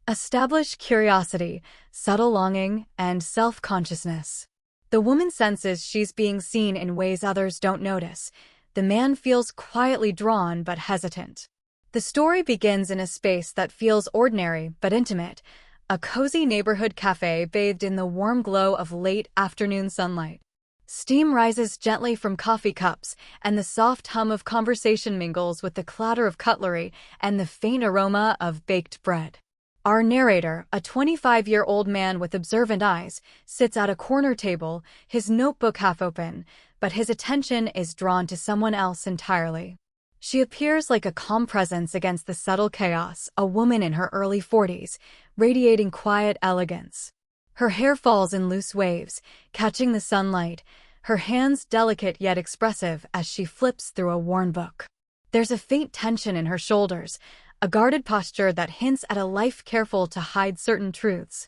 Establish curiosity, subtle longing, and self-consciousness. The woman senses she's being seen in ways others don't notice. The man feels quietly drawn but hesitant. The story begins in a space that feels ordinary but intimate, a cozy neighborhood cafe bathed in the warm glow of late afternoon sunlight. Steam rises gently from coffee cups, and the soft hum of conversation mingles with the clatter of cutlery and the faint aroma of baked bread. Our narrator, a 25-year-old man with observant eyes, sits at a corner table, his notebook half open, but his attention is drawn to someone else entirely. She appears like a calm presence against the subtle chaos, a woman in her early 40s, radiating quiet elegance. Her hair falls in loose waves, catching the sunlight, her hands delicate yet expressive as she flips through a worn book. There's a faint tension in her shoulders, a guarded posture that hints at a life careful to hide certain truths.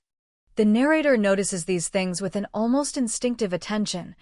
The narrator notices these things with an almost instinctive attention,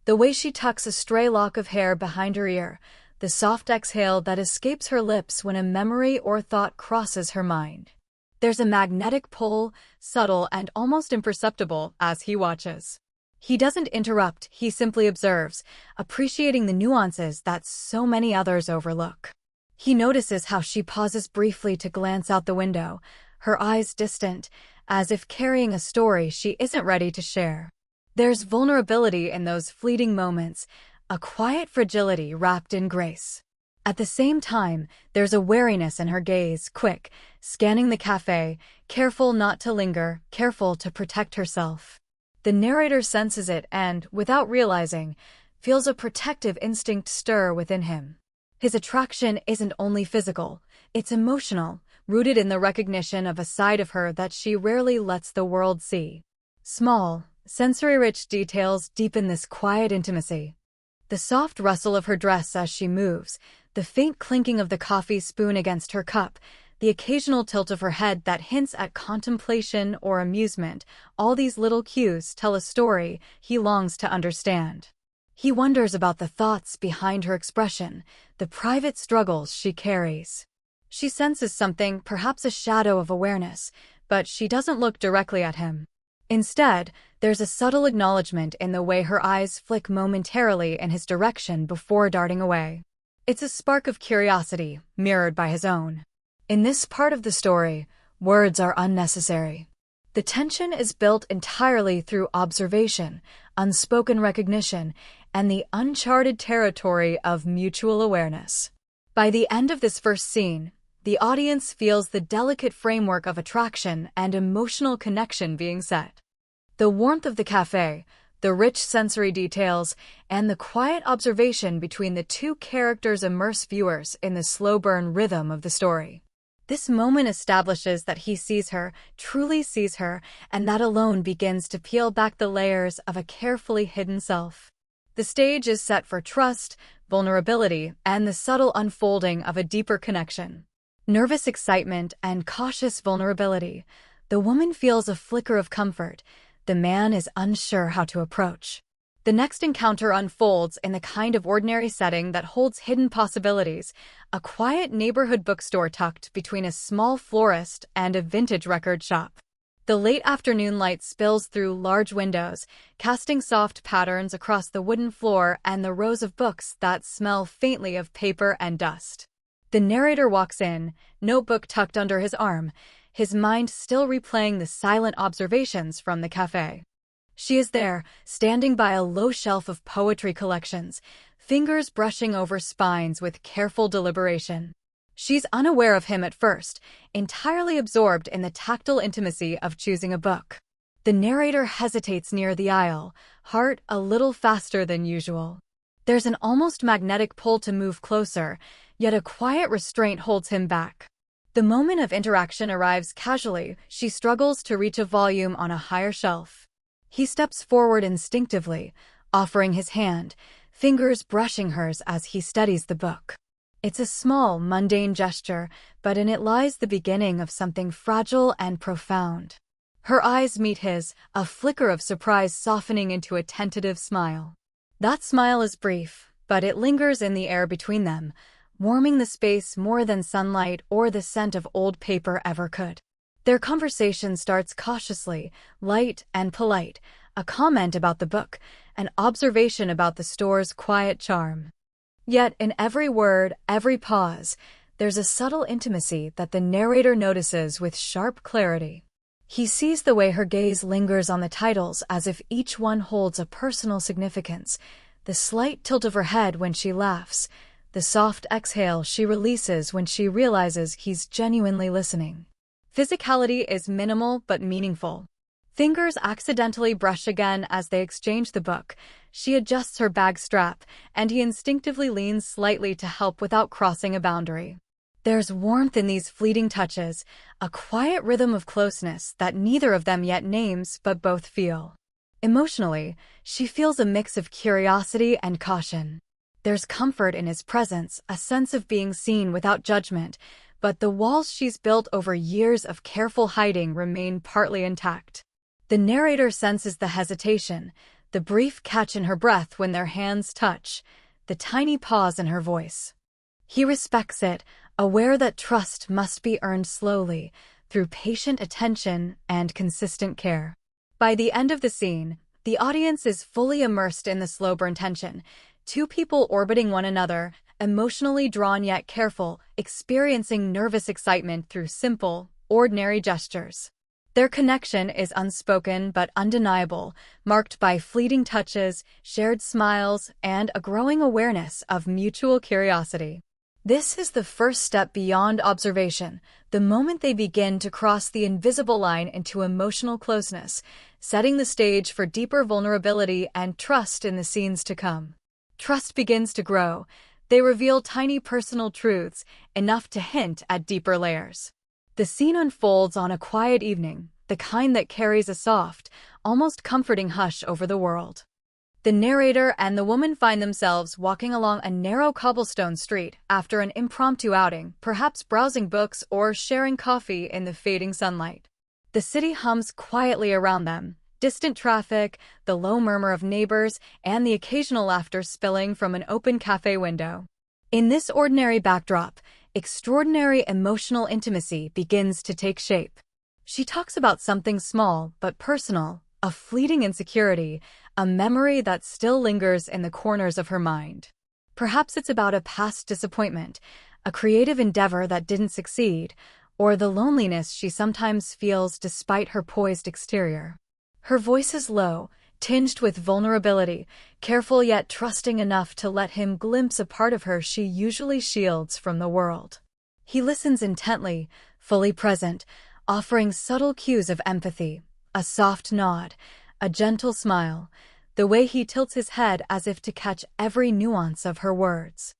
the way she tucks a stray lock of hair behind her ear, the soft exhale that escapes her lips when a memory or thought crosses her mind. There's a magnetic pull, subtle and almost imperceptible, as he watches. He doesn't interrupt, he simply observes, appreciating the nuances that so many others overlook. He notices how she pauses briefly to glance out the window, her eyes distant, as if carrying a story she isn't ready to share. There's vulnerability in those fleeting moments, a quiet fragility wrapped in grace. At the same time, there's a wariness in her gaze, quick, scanning the cafe, careful not to linger, careful to protect herself. The narrator senses it and, without realizing, feels a protective instinct stir within him. His attraction isn't only physical, it's emotional, rooted in the recognition of a side of her that she rarely lets the world see. Small, sensory-rich details deepen this quiet intimacy. The soft rustle of her dress as she moves, the faint clinking of the coffee spoon against her cup, the occasional tilt of her head that hints at contemplation or amusement, all these little cues tell a story he longs to understand. He wonders about the thoughts behind her expression, the private struggles she carries. She senses something, perhaps a shadow of awareness, but she doesn't look directly at him. Instead, there's a subtle acknowledgement in the way her eyes flick momentarily in his direction before darting away. It's a spark of curiosity, mirrored by his own. In this part of the story, words are unnecessary. The tension is built entirely through observation, unspoken recognition, and the uncharted territory of mutual awareness. By the end of this first scene, the audience feels the delicate framework of attraction and emotional connection being set. The warmth of the cafe, the rich sensory details, and the quiet observation between the two characters immerse viewers in the slow-burn rhythm of the story. This moment establishes that he sees her, truly sees her, and that alone begins to peel back the layers of a carefully hidden self. The stage is set for trust, vulnerability, and the subtle unfolding of a deeper connection. Nervous excitement and cautious vulnerability. The woman feels a flicker of comfort. The man is unsure how to approach. The next encounter unfolds in the kind of ordinary setting that holds hidden possibilities, a quiet neighborhood bookstore tucked between a small florist and a vintage record shop. The late afternoon light spills through large windows, casting soft patterns across the wooden floor and the rows of books that smell faintly of paper and dust. The narrator walks in, notebook tucked under his arm, his mind still replaying the silent observations from the cafe. She is there, standing by a low shelf of poetry collections, fingers brushing over spines with careful deliberation. She's unaware of him at first, entirely absorbed in the tactile intimacy of choosing a book. The narrator hesitates near the aisle, heart a little faster than usual. There's an almost magnetic pull to move closer, yet a quiet restraint holds him back. The moment of interaction arrives casually. She struggles to reach a volume on a higher shelf. He steps forward instinctively, offering his hand, fingers brushing hers as he studies the book. It's a small, mundane gesture, but in it lies the beginning of something fragile and profound. Her eyes meet his, a flicker of surprise softening into a tentative smile. That smile is brief, but it lingers in the air between them, warming the space more than sunlight or the scent of old paper ever could. Their conversation starts cautiously, light and polite, a comment about the book, an observation about the store's quiet charm. Yet in every word, every pause, there's a subtle intimacy that the narrator notices with sharp clarity. He sees the way her gaze lingers on the titles as if each one holds a personal significance, the slight tilt of her head when she laughs, the soft exhale she releases when she realizes he's genuinely listening. Physicality is minimal but meaningful. Fingers accidentally brush again as they exchange the book. She adjusts her bag strap, and he instinctively leans slightly to help without crossing a boundary. There's warmth in these fleeting touches, a quiet rhythm of closeness that neither of them yet names but both feel. Emotionally, she feels a mix of curiosity and caution. There's comfort in his presence, a sense of being seen without judgment, but the walls she's built over years of careful hiding remain partly intact. The narrator senses the hesitation, the brief catch in her breath when their hands touch, the tiny pause in her voice. He respects it, aware that trust must be earned slowly, through patient attention and consistent care. By the end of the scene, the audience is fully immersed in the slow burn tension, two people orbiting one another, emotionally drawn yet careful, experiencing nervous excitement through simple, ordinary gestures. Their connection is unspoken but undeniable, marked by fleeting touches, shared smiles, and a growing awareness of mutual curiosity. This is the first step beyond observation, the moment they begin to cross the invisible line into emotional closeness, setting the stage for deeper vulnerability and trust in the scenes to come. Trust begins to grow. They reveal tiny personal truths, enough to hint at deeper layers. The scene unfolds on a quiet evening, the kind that carries a soft, almost comforting hush over the world. The narrator and the woman find themselves walking along a narrow cobblestone street after an impromptu outing, perhaps browsing books or sharing coffee in the fading sunlight. The city hums quietly around them, distant traffic, the low murmur of neighbors, and the occasional laughter spilling from an open cafe window. In this ordinary backdrop, extraordinary emotional intimacy begins to take shape. She talks about something small but personal, a fleeting insecurity, a memory that still lingers in the corners of her mind. Perhaps it's about a past disappointment, a creative endeavor that didn't succeed, or the loneliness she sometimes feels despite her poised exterior. Her voice is low, tinged with vulnerability, careful yet trusting enough to let him glimpse a part of her she usually shields from the world. He listens intently, fully present, offering subtle cues of empathy, a soft nod, a gentle smile, the way he tilts his head as if to catch every nuance of her words.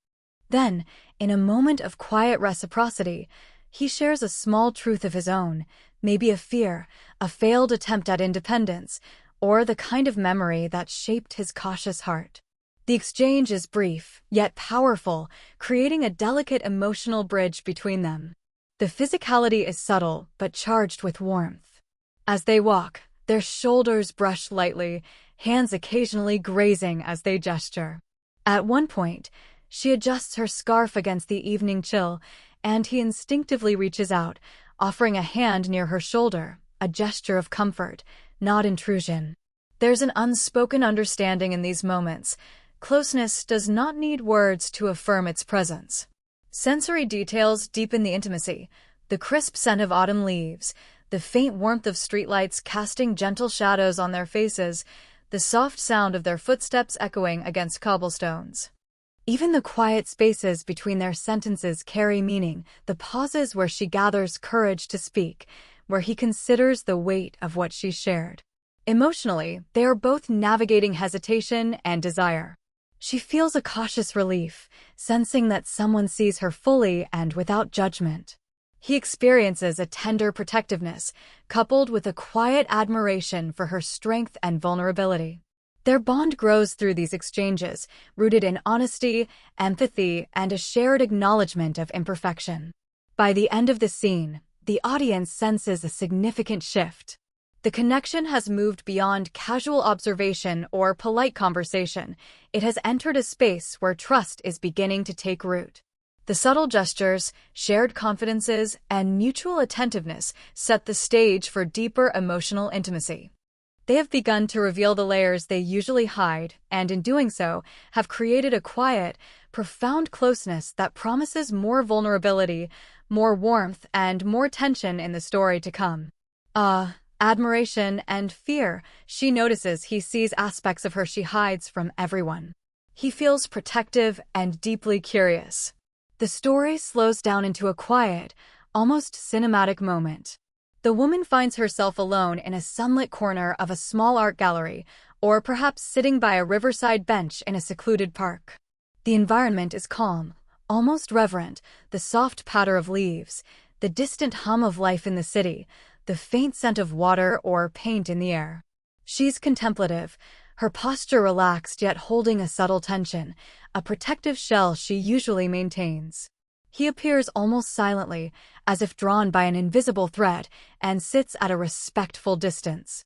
Then, in a moment of quiet reciprocity, he shares a small truth of his own, maybe a fear, a failed attempt at independence, or the kind of memory that shaped his cautious heart. The exchange is brief, yet powerful, creating a delicate emotional bridge between them. The physicality is subtle, but charged with warmth. As they walk, their shoulders brush lightly, hands occasionally grazing as they gesture. At one point, she adjusts her scarf against the evening chill, and he instinctively reaches out, offering a hand near her shoulder, a gesture of comfort, not intrusion. There's an unspoken understanding in these moments. Closeness does not need words to affirm its presence. Sensory details deepen the intimacy, the crisp scent of autumn leaves, the faint warmth of streetlights casting gentle shadows on their faces, the soft sound of their footsteps echoing against cobblestones. Even the quiet spaces between their sentences carry meaning, the pauses where she gathers courage to speak, where he considers the weight of what she shared. Emotionally, they are both navigating hesitation and desire. She feels a cautious relief, sensing that someone sees her fully and without judgment. He experiences a tender protectiveness, coupled with a quiet admiration for her strength and vulnerability. Their bond grows through these exchanges, rooted in honesty, empathy, and a shared acknowledgement of imperfection. By the end of the scene, the audience senses a significant shift. The connection has moved beyond casual observation or polite conversation. It has entered a space where trust is beginning to take root. The subtle gestures, shared confidences, and mutual attentiveness set the stage for deeper emotional intimacy. They have begun to reveal the layers they usually hide, and in doing so, have created a quiet, profound closeness that promises more vulnerability, more warmth, and more tension in the story to come. Admiration and fear. She notices he sees aspects of her she hides from everyone. He feels protective and deeply curious. The story slows down into a quiet, almost cinematic moment. The woman finds herself alone in a sunlit corner of a small art gallery, or perhaps sitting by a riverside bench in a secluded park. The environment is calm, almost reverent, the soft patter of leaves, the distant hum of life in the city, the faint scent of water or paint in the air. She's contemplative, her posture relaxed yet holding a subtle tension, a protective shell she usually maintains. He appears almost silently, as if drawn by an invisible thread, and sits at a respectful distance.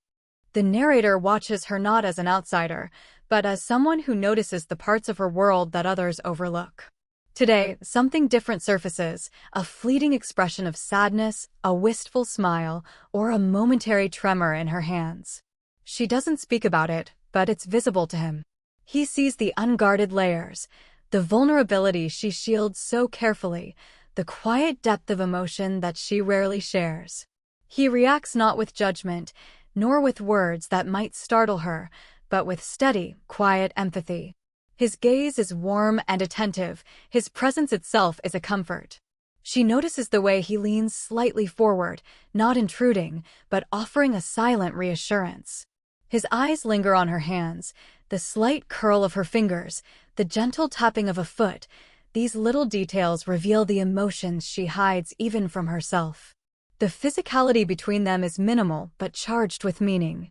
The narrator watches her not as an outsider, but as someone who notices the parts of her world that others overlook. Today, something different surfaces, a fleeting expression of sadness, a wistful smile, or a momentary tremor in her hands. She doesn't speak about it, but it's visible to him. He sees the unguarded layers, the vulnerability she shields so carefully, the quiet depth of emotion that she rarely shares. He reacts not with judgment, nor with words that might startle her, but with steady, quiet empathy. His gaze is warm and attentive, his presence itself is a comfort. She notices the way he leans slightly forward, not intruding, but offering a silent reassurance. His eyes linger on her hands, the slight curl of her fingers, the gentle tapping of a foot. These little details reveal the emotions she hides even from herself. The physicality between them is minimal but charged with meaning.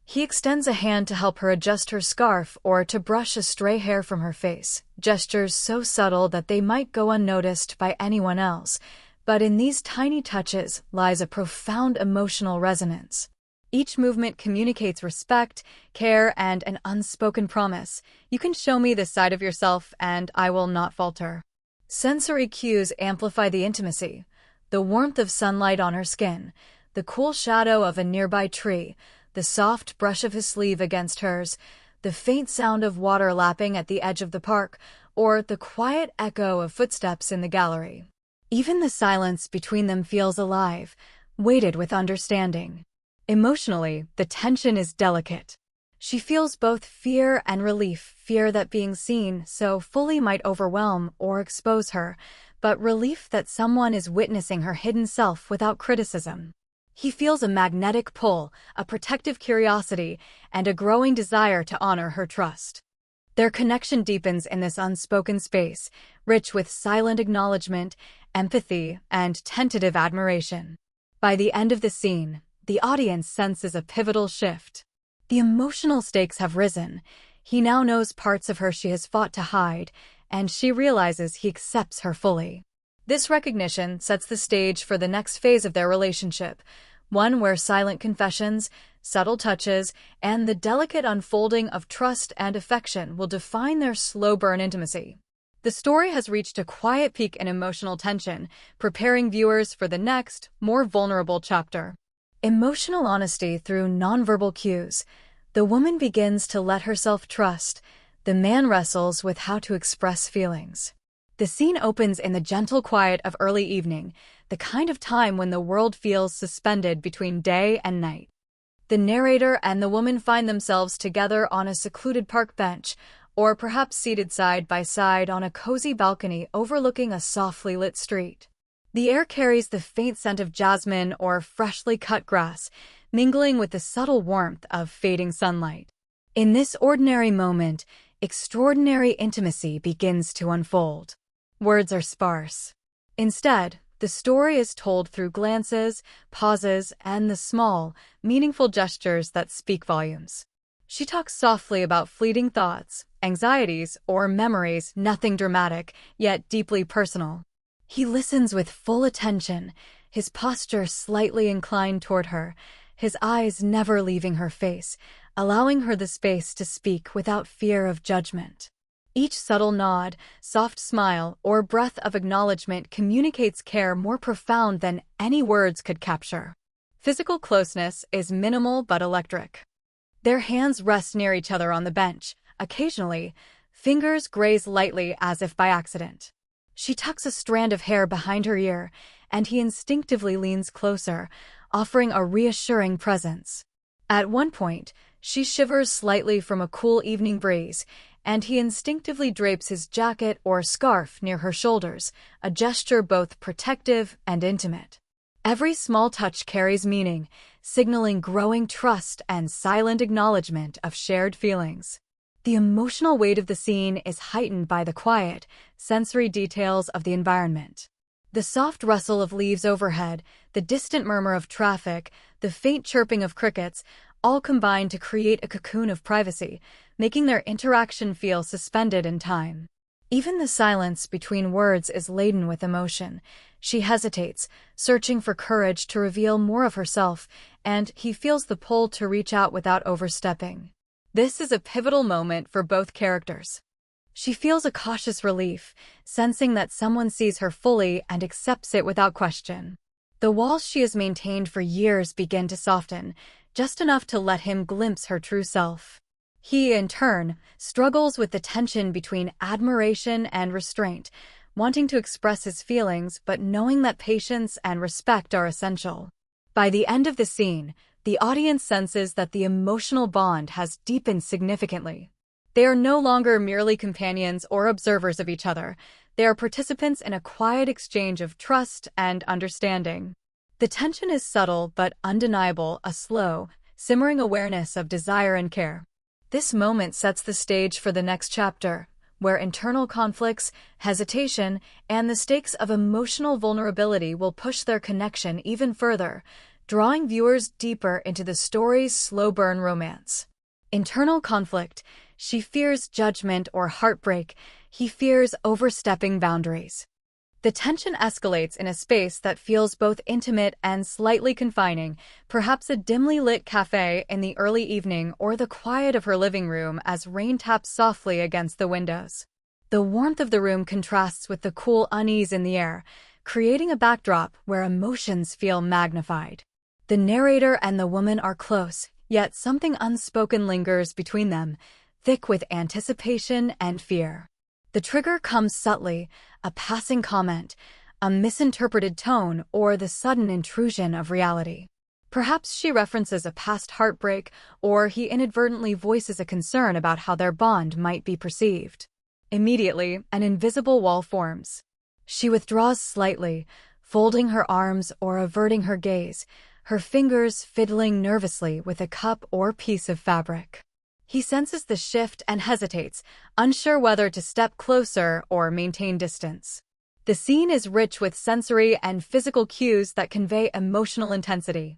He extends a hand to help her adjust her scarf or to brush a stray hair from her face, gestures so subtle that they might go unnoticed by anyone else, but in these tiny touches lies a profound emotional resonance. Each movement communicates respect, care, and an unspoken promise. You can show me this side of yourself, and I will not falter. Sensory cues amplify the intimacy. The warmth of sunlight on her skin, the cool shadow of a nearby tree, the soft brush of his sleeve against hers, the faint sound of water lapping at the edge of the park, or the quiet echo of footsteps in the gallery. Even the silence between them feels alive, weighted with understanding. Emotionally, the tension is delicate. She feels both fear and relief, fear that being seen so fully might overwhelm or expose her, but relief that someone is witnessing her hidden self without criticism. He feels a magnetic pull, a protective curiosity, and a growing desire to honor her trust. Their connection deepens in this unspoken space, rich with silent acknowledgement, empathy, and tentative admiration. By the end of the scene, the audience senses a pivotal shift. The emotional stakes have risen. He now knows parts of her she has fought to hide, and she realizes he accepts her fully. This recognition sets the stage for the next phase of their relationship, one where silent confessions, subtle touches, and the delicate unfolding of trust and affection will define their slow-burn intimacy. The story has reached a quiet peak in emotional tension, preparing viewers for the next, more vulnerable chapter. Emotional honesty through nonverbal cues. The woman begins to let herself trust. The man wrestles with how to express feelings. The scene opens in the gentle quiet of early evening, the kind of time when the world feels suspended between day and night. The narrator and the woman find themselves together on a secluded park bench, or perhaps seated side by side on a cozy balcony overlooking a softly lit street. The air carries the faint scent of jasmine or freshly cut grass, mingling with the subtle warmth of fading sunlight. In this ordinary moment, extraordinary intimacy begins to unfold. Words are sparse. Instead, the story is told through glances, pauses, and the small, meaningful gestures that speak volumes. She talks softly about fleeting thoughts, anxieties, or memories, nothing dramatic, yet deeply personal. He listens with full attention, his posture slightly inclined toward her, his eyes never leaving her face, allowing her the space to speak without fear of judgment. Each subtle nod, soft smile, or breath of acknowledgement communicates care more profound than any words could capture. Physical closeness is minimal but electric. Their hands rest near each other on the bench. Occasionally, fingers graze lightly as if by accident. She tucks a strand of hair behind her ear, and he instinctively leans closer, offering a reassuring presence. At one point, she shivers slightly from a cool evening breeze, and he instinctively drapes his jacket or scarf near her shoulders, a gesture both protective and intimate. Every small touch carries meaning, signaling growing trust and silent acknowledgement of shared feelings. The emotional weight of the scene is heightened by the quiet, sensory details of the environment. The soft rustle of leaves overhead, the distant murmur of traffic, the faint chirping of crickets, all combine to create a cocoon of privacy, making their interaction feel suspended in time. Even the silence between words is laden with emotion. She hesitates, searching for courage to reveal more of herself, and he feels the pull to reach out without overstepping. This is a pivotal moment for both characters. She feels a cautious relief, sensing that someone sees her fully and accepts it without question. The walls she has maintained for years begin to soften, just enough to let him glimpse her true self. He, in turn, struggles with the tension between admiration and restraint, wanting to express his feelings but knowing that patience and respect are essential. By the end of the scene, the audience senses that the emotional bond has deepened significantly. They are no longer merely companions or observers of each other. They are participants in a quiet exchange of trust and understanding. The tension is subtle but undeniable, a slow, simmering awareness of desire and care. This moment sets the stage for the next chapter, where internal conflicts, hesitation, and the stakes of emotional vulnerability will push their connection even further, drawing viewers deeper into the story's slow-burn romance. Internal conflict. She fears judgment or heartbreak. He fears overstepping boundaries. The tension escalates in a space that feels both intimate and slightly confining, perhaps a dimly lit cafe in the early evening or the quiet of her living room as rain taps softly against the windows. The warmth of the room contrasts with the cool unease in the air, creating a backdrop where emotions feel magnified. The narrator and the woman are close, yet something unspoken lingers between them, thick with anticipation and fear. The trigger comes subtly, a passing comment, a misinterpreted tone, or the sudden intrusion of reality. Perhaps she references a past heartbreak, or he inadvertently voices a concern about how their bond might be perceived. Immediately, an invisible wall forms. She withdraws slightly, folding her arms or averting her gaze, her fingers fiddling nervously with a cup or piece of fabric. He senses the shift and hesitates, unsure whether to step closer or maintain distance. The scene is rich with sensory and physical cues that convey emotional intensity.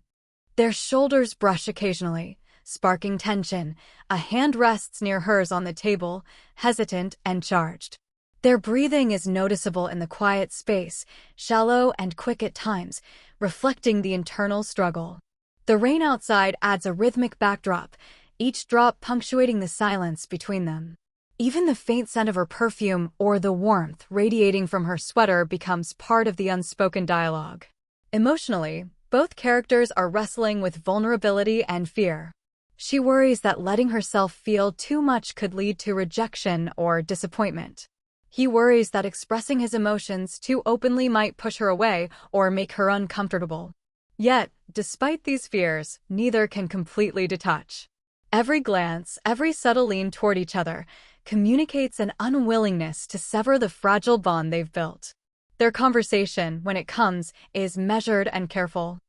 Their shoulders brush occasionally, sparking tension. A hand rests near hers on the table, hesitant and charged. Their breathing is noticeable in the quiet space, shallow and quick at times, reflecting the internal struggle. The rain outside adds a rhythmic backdrop, each drop punctuating the silence between them. Even the faint scent of her perfume or the warmth radiating from her sweater becomes part of the unspoken dialogue. Emotionally, both characters are wrestling with vulnerability and fear. She worries that letting herself feel too much could lead to rejection or disappointment. He worries that expressing his emotions too openly might push her away or make her uncomfortable. Yet, despite these fears, neither can completely detach. Every glance, every subtle lean toward each other, communicates an unwillingness to sever the fragile bond they've built. Their conversation, when it comes, is measured and careful.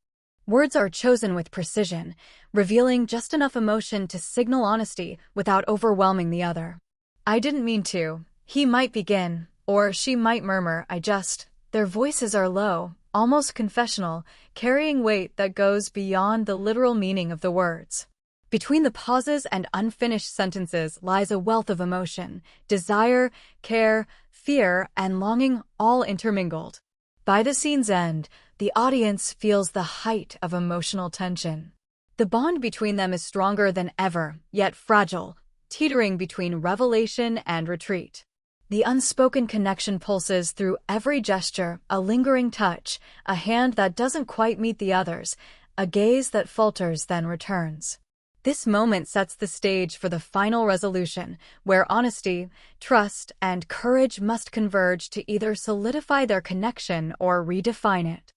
Words are chosen with precision, revealing just enough emotion to signal honesty without overwhelming the other. "I didn't mean to," he might begin, or she might murmur, "I just." Their voices are low, almost confessional, carrying weight that goes beyond the literal meaning of the words. Between the pauses and unfinished sentences lies a wealth of emotion, desire, care, fear, and longing all intermingled. By the scene's end, the audience feels the height of emotional tension. The bond between them is stronger than ever, yet fragile, teetering between revelation and retreat. The unspoken connection pulses through every gesture, a lingering touch, a hand that doesn't quite meet the other's, a gaze that falters then returns. This moment sets the stage for the final resolution, where honesty, trust, and courage must converge to either solidify their connection or redefine it.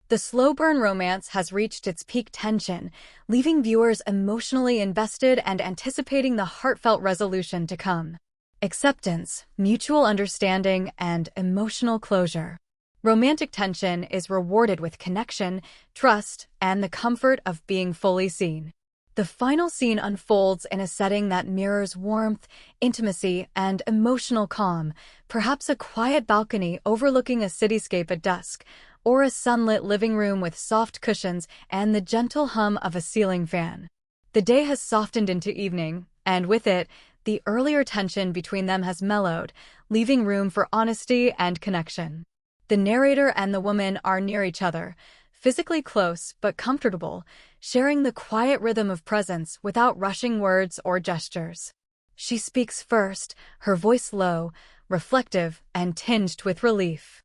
The slow burn romance has reached its peak tension, leaving viewers emotionally invested and anticipating the heartfelt resolution to come. Acceptance, mutual understanding, and emotional closure. Romantic tension is rewarded with connection, trust, and the comfort of being fully seen. The final scene unfolds in a setting that mirrors warmth, intimacy, and emotional calm, perhaps a quiet balcony overlooking a cityscape at dusk, or a sunlit living room with soft cushions and the gentle hum of a ceiling fan. The day has softened into evening, and with it, the earlier tension between them has mellowed, leaving room for honesty and connection. The narrator and the woman are near each other, physically close but comfortable, sharing the quiet rhythm of presence without rushing words or gestures. She speaks first, her voice low, reflective, and tinged with relief.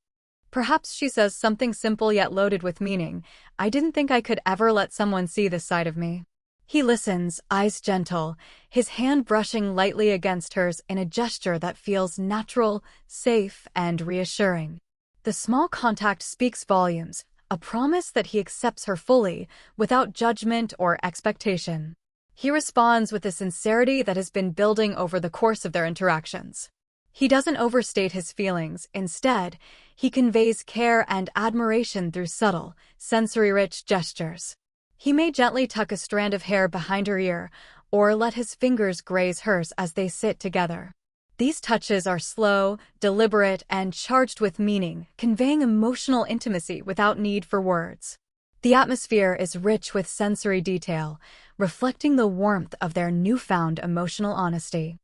Perhaps she says something simple yet loaded with meaning. "I didn't think I could ever let someone see this side of me." He listens, eyes gentle, his hand brushing lightly against hers in a gesture that feels natural, safe, and reassuring. The small contact speaks volumes, a promise that he accepts her fully, without judgment or expectation. He responds with a sincerity that has been building over the course of their interactions. He doesn't overstate his feelings. Instead, he conveys care and admiration through subtle, sensory-rich gestures. He may gently tuck a strand of hair behind her ear, or let his fingers graze hers as they sit together. These touches are slow, deliberate, and charged with meaning, conveying emotional intimacy without need for words. The atmosphere is rich with sensory detail, reflecting the warmth of their newfound emotional honesty.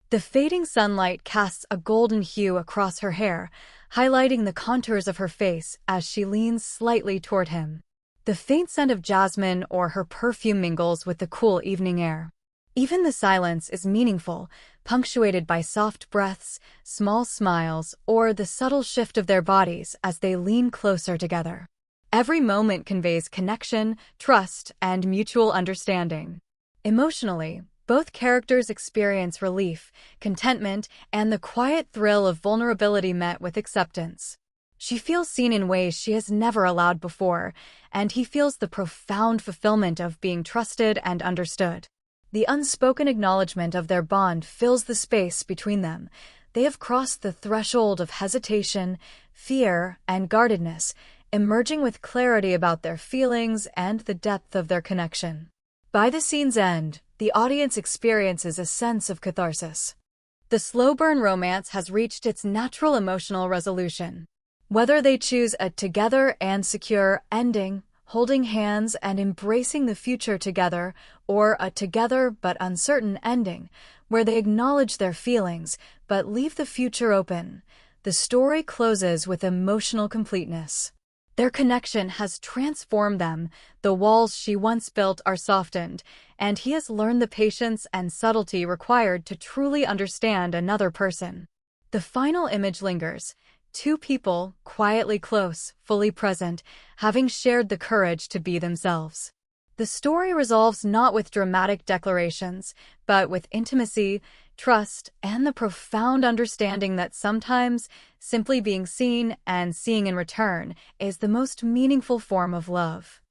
The fading sunlight casts a golden hue across her hair, highlighting the contours of her face as she leans slightly toward him. The faint scent of jasmine or her perfume mingles with the cool evening air. Even the silence is meaningful, punctuated by soft breaths, small smiles, or the subtle shift of their bodies as they lean closer together. Every moment conveys connection, trust, and mutual understanding. Emotionally, both characters experience relief, contentment, and the quiet thrill of vulnerability met with acceptance. She feels seen in ways she has never allowed before, and he feels the profound fulfillment of being trusted and understood. The unspoken acknowledgement of their bond fills the space between them. They have crossed the threshold of hesitation, fear, and guardedness, emerging with clarity about their feelings and the depth of their connection. By the scene's end, the audience experiences a sense of catharsis. The slow burn romance has reached its natural emotional resolution. Whether they choose a together and secure ending, holding hands and embracing the future together, or a together but uncertain ending, where they acknowledge their feelings but leave the future open, the story closes with emotional completeness. Their connection has transformed them, the walls she once built are softened, and he has learned the patience and subtlety required to truly understand another person. The final image lingers. Two people, quietly close, fully present, having shared the courage to be themselves. The story resolves not with dramatic declarations, but with intimacy, trust, and the profound understanding that sometimes simply being seen and seeing in return is the most meaningful form of love.